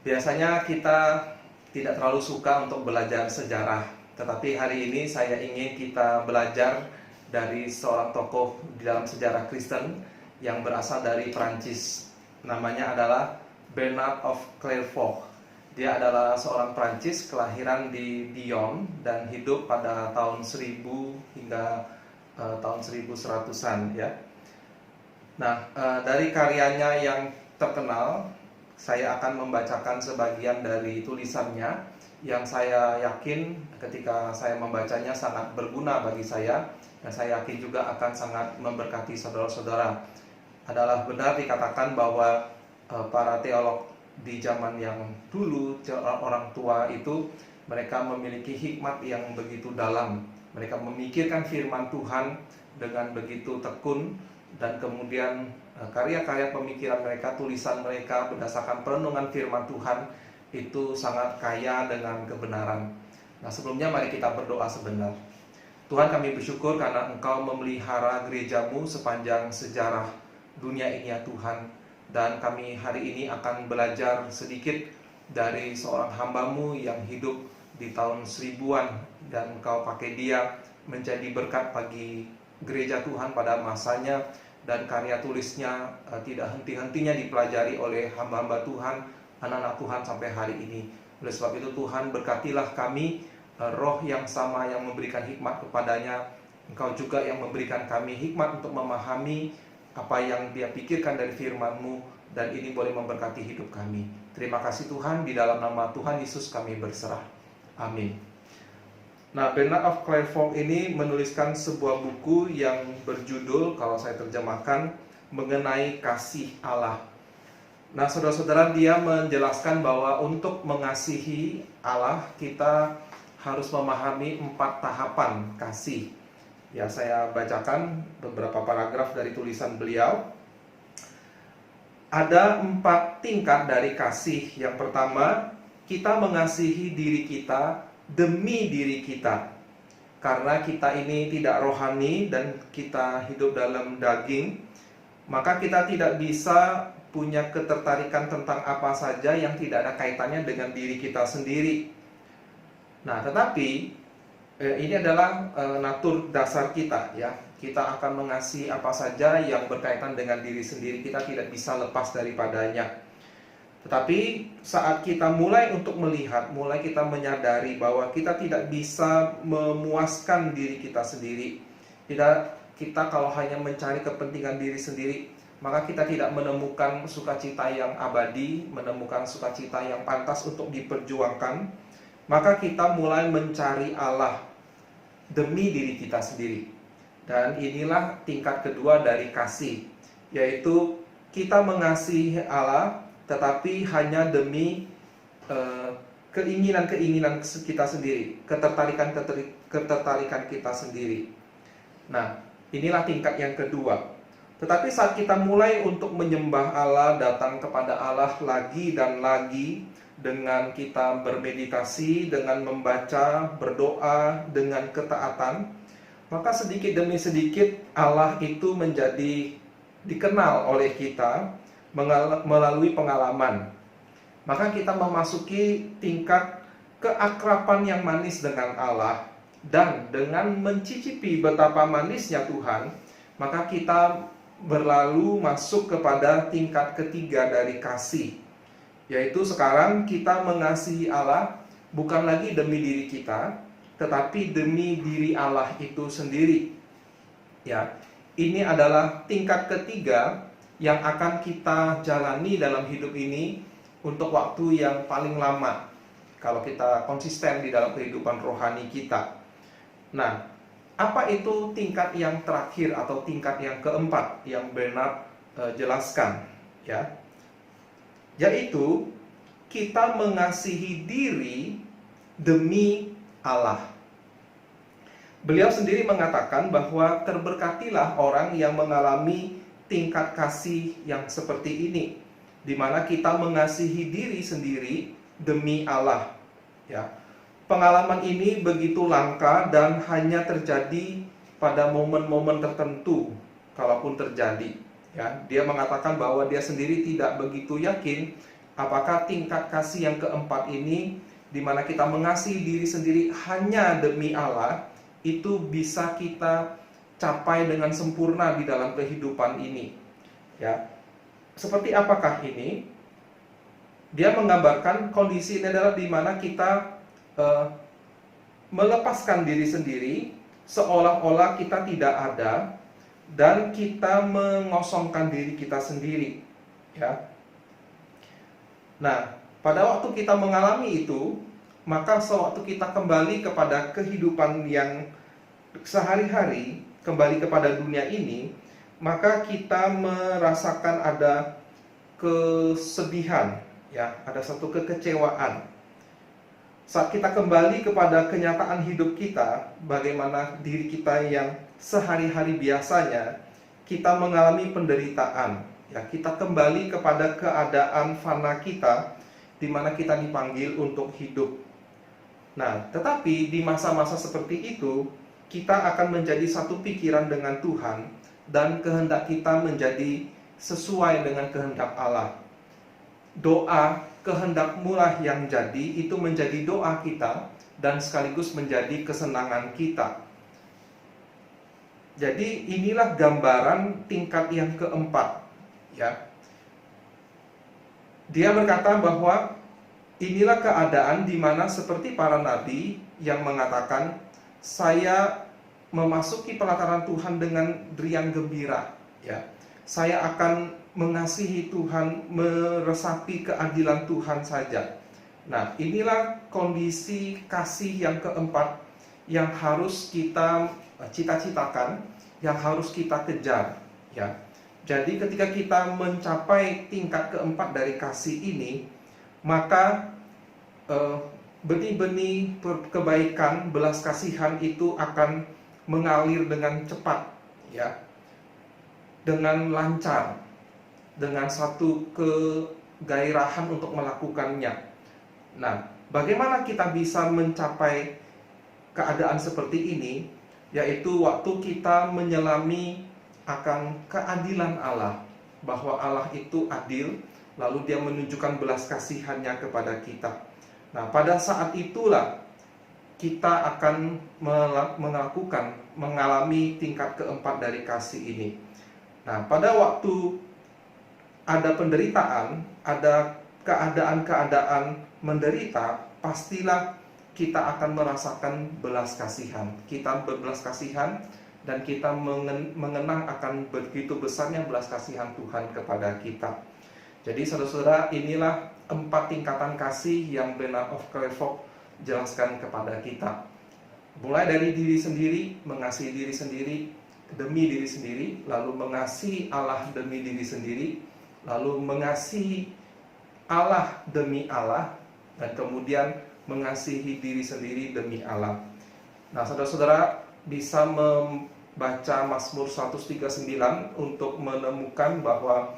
Biasanya kita tidak terlalu suka untuk belajar sejarah, tetapi hari ini saya ingin kita belajar dari seorang tokoh di dalam sejarah Kristen yang berasal dari Prancis. Namanya adalah Bernard of Clairvaux. Dia adalah seorang Prancis kelahiran di Lyon dan hidup pada tahun 1000 hingga tahun 1100-an ya. Nah, dari karyanya yang terkenal, saya akan membacakan sebagian dari tulisannya yang saya yakin ketika saya membacanya sangat berguna bagi saya, dan saya yakin juga akan sangat memberkati saudara-saudara. Adalah benar dikatakan bahwa para teolog di zaman yang dulu, orang tua itu, mereka memiliki hikmat yang begitu dalam. Mereka memikirkan firman Tuhan dengan begitu tekun, dan kemudian karya-karya pemikiran mereka, tulisan mereka berdasarkan perenungan firman Tuhan itu sangat kaya dengan kebenaran. Nah, sebelumnya mari kita berdoa sebentar. Tuhan, kami bersyukur karena Engkau memelihara gerejamu sepanjang sejarah dunia ini ya Tuhan. Dan kami hari ini akan belajar sedikit dari seorang hamba-Mu yang hidup di tahun 1000-an, dan Engkau pakai dia menjadi berkat bagi gereja Tuhan pada masanya, dan karya tulisnya tidak henti-hentinya dipelajari oleh hamba-hamba Tuhan, anak-anak Tuhan sampai hari ini. Oleh sebab itu Tuhan, berkatilah kami, roh yang sama yang memberikan hikmat kepadanya, Engkau juga yang memberikan kami hikmat untuk memahami apa yang Dia pikirkan dari firman-Mu, dan ini boleh memberkati hidup kami. Terima kasih Tuhan, di dalam nama Tuhan Yesus kami berserah. Amin. Nah, Bernard of Clairvaux ini menuliskan sebuah buku yang berjudul, kalau saya terjemahkan, mengenai kasih Allah. Nah, saudara-saudara, dia menjelaskan bahwa untuk mengasihi Allah, kita harus memahami 4 tahapan kasih. Ya, saya bacakan beberapa paragraf dari tulisan beliau. Ada 4 tingkat dari kasih. Yang pertama, kita mengasihi diri kita demi diri kita. Karena kita ini tidak rohani dan kita hidup dalam daging, maka kita tidak bisa punya ketertarikan tentang apa saja yang tidak ada kaitannya dengan diri kita sendiri. Nah, tetapi ini adalah natur dasar kita ya. Kita akan mengasihi apa saja yang berkaitan dengan diri sendiri, kita tidak bisa lepas daripadanya. Tetapi saat kita mulai untuk melihat, mulai kita menyadari bahwa kita tidak bisa memuaskan diri kita sendiri. Kita kalau hanya mencari kepentingan diri sendiri, maka kita tidak menemukan sukacita yang abadi, menemukan sukacita yang pantas untuk diperjuangkan. Maka kita mulai mencari Allah demi diri kita sendiri. Dan inilah tingkat kedua dari kasih, yaitu kita mengasihi Allah tetapi hanya demi keinginan-keinginan kita sendiri, ketertarikan kita sendiri. Nah, inilah tingkat yang kedua. Tetapi saat kita mulai untuk menyembah Allah, datang kepada Allah lagi dan lagi, dengan kita bermeditasi, dengan membaca, berdoa, dengan ketaatan, maka sedikit demi sedikit Allah itu menjadi dikenal oleh kita melalui pengalaman. Maka kita memasuki tingkat keakraban yang manis dengan Allah, dan dengan mencicipi betapa manisnya Tuhan, maka kita berlalu masuk kepada tingkat ketiga dari kasih, yaitu sekarang kita mengasihi Allah bukan lagi demi diri kita, tetapi demi diri Allah itu sendiri. Ya, ini adalah tingkat ketiga yang akan kita jalani dalam hidup ini untuk waktu yang paling lama, kalau kita konsisten di dalam kehidupan rohani kita. Nah, apa itu tingkat yang terakhir atau tingkat yang keempat yang Bernard jelaskan? Ya, yaitu kita mengasihi diri demi Allah. Beliau sendiri mengatakan bahwa terberkatilah orang yang mengalami tingkat kasih yang seperti ini, di mana kita mengasihi diri sendiri demi Allah. Ya, pengalaman ini begitu langka dan hanya terjadi pada momen-momen tertentu, kalaupun terjadi. Ya, dia mengatakan bahwa dia sendiri tidak begitu yakin Apakah tingkat kasih yang keempat ini, di mana kita mengasihi diri sendiri hanya demi Allah, itu bisa kita capai dengan sempurna di dalam kehidupan ini? Ya, seperti apakah ini? Dia menggambarkan kondisi ini adalah di mana kita melepaskan diri sendiri, seolah-olah kita tidak ada, dan kita mengosongkan diri kita sendiri. Ya. Nah, pada waktu kita mengalami itu, maka sewaktu kita kembali kepada kehidupan yang sehari-hari, kembali kepada dunia ini, maka kita merasakan ada kesedihan, ya, ada satu kekecewaan. Saat kita kembali kepada kenyataan hidup kita, bagaimana diri kita yang sehari-hari biasanya kita mengalami penderitaan, ya, kita kembali kepada keadaan fana kita, di mana kita dipanggil untuk hidup. Nah, tetapi di masa-masa seperti itu, kita akan menjadi satu pikiran dengan Tuhan, dan kehendak kita menjadi sesuai dengan kehendak Allah. Doa kehendak-Mu lah yang jadi, itu menjadi doa kita, dan sekaligus menjadi kesenangan kita. Jadi inilah gambaran tingkat yang keempat, ya. Dia berkata bahwa inilah keadaan di mana seperti para nabi yang mengatakan, saya memasuki pelataran Tuhan dengan riang gembira, ya. Saya akan mengasihi Tuhan, meresapi keadilan Tuhan saja. Nah, inilah kondisi kasih yang keempat yang harus kita cita-citakan, yang harus kita kejar, ya. Jadi ketika kita mencapai tingkat keempat dari kasih ini, maka benih-benih kebaikan, belas kasihan itu akan mengalir dengan cepat, ya, dengan lancar, dengan satu kegairahan untuk melakukannya. Nah, bagaimana kita bisa mencapai keadaan seperti ini? Yaitu waktu kita menyelami akan keadilan Allah, bahwa Allah itu adil, lalu Dia menunjukkan belas kasihannya kepada kita. Nah, pada saat itulah kita akan mengalami tingkat keempat dari kasih ini. Nah, pada waktu ada penderitaan, ada keadaan-keadaan menderita, pastilah kita akan merasakan belas kasihan. Kita berbelas kasihan, dan kita mengenang akan begitu besarnya belas kasihan Tuhan kepada kita. Jadi saudara-saudara, inilah 4 tingkatan kasih yang Bernard of Clairvaux jelaskan kepada kita. Mulai dari diri sendiri, mengasihi diri sendiri demi diri sendiri, lalu mengasihi Allah demi diri sendiri, lalu mengasihi Allah demi Allah, dan kemudian mengasihi diri sendiri demi Allah. Nah, saudara-saudara bisa membaca Mazmur 139 untuk menemukan bahwa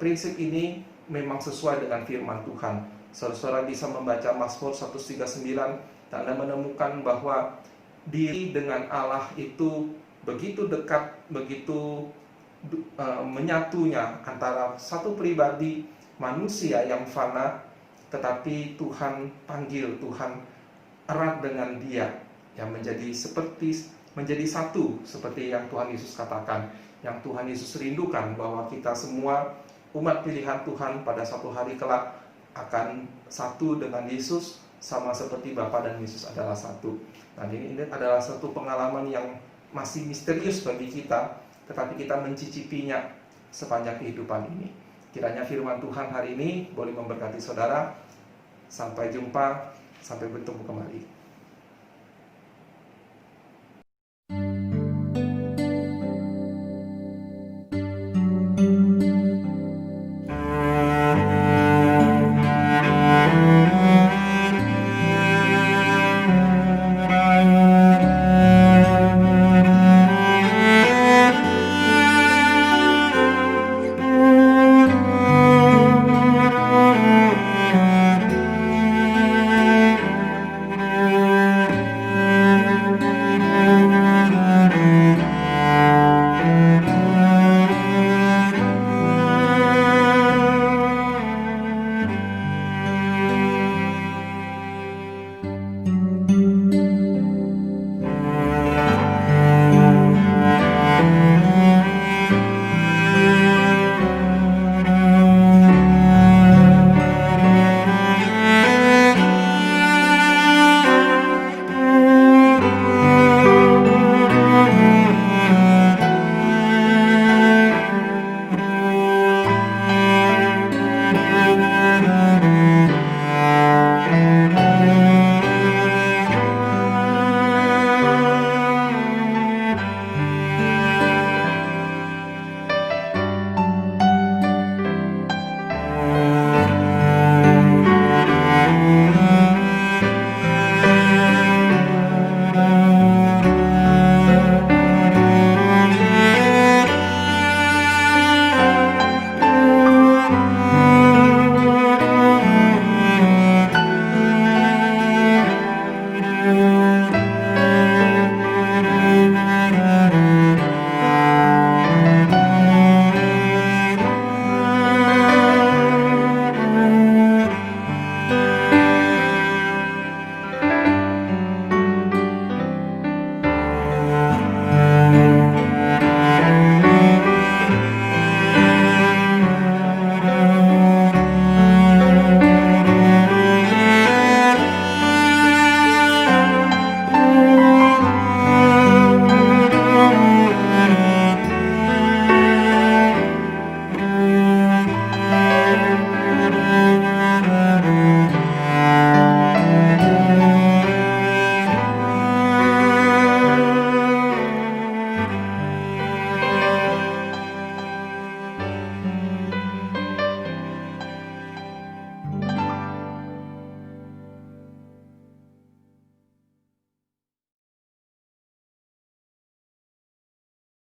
prinsip ini memang sesuai dengan firman Tuhan. Saudara-saudara bisa membaca Mazmur 139 dan Anda menemukan bahwa diri dengan Allah itu begitu dekat, begitu menyatunya antara satu pribadi manusia yang fana, tetapi Tuhan panggil, Tuhan erat dengan dia, yang menjadi satu, seperti yang Tuhan Yesus katakan, yang Tuhan Yesus rindukan, bahwa kita semua umat pilihan Tuhan pada suatu hari kelak akan satu dengan Yesus, sama seperti Bapa dan Yesus adalah satu. Nah, ini adalah satu pengalaman yang masih misterius bagi kita, tetapi kita mencicipinya sepanjang kehidupan ini. Kiranya firman Tuhan hari ini boleh memberkati saudara. Sampai jumpa, sampai bertemu kembali.